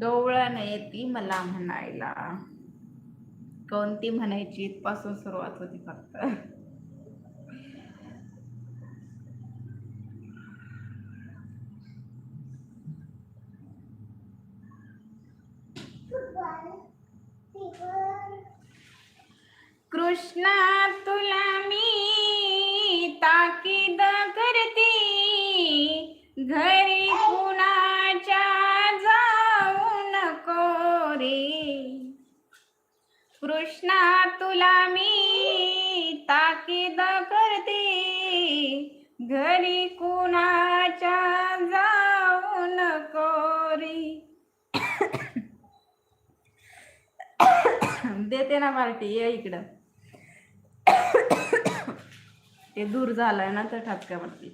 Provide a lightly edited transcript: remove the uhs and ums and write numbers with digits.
डोळ्यानं येती मला म्हणायला. कोणती म्हणायची इथपासून सुरुवात होती फक्त. कृष्णा तुला मी ताकीद करती, घरी कुणाच्या जाऊ नको रे. कृष्णा तुला मी ताकीद करते, घरी कुणाच्या जाऊ नको रे. देते ना पार्टी, ये इकडं. ते दूर झालंय ना तर ठपक्यावरती.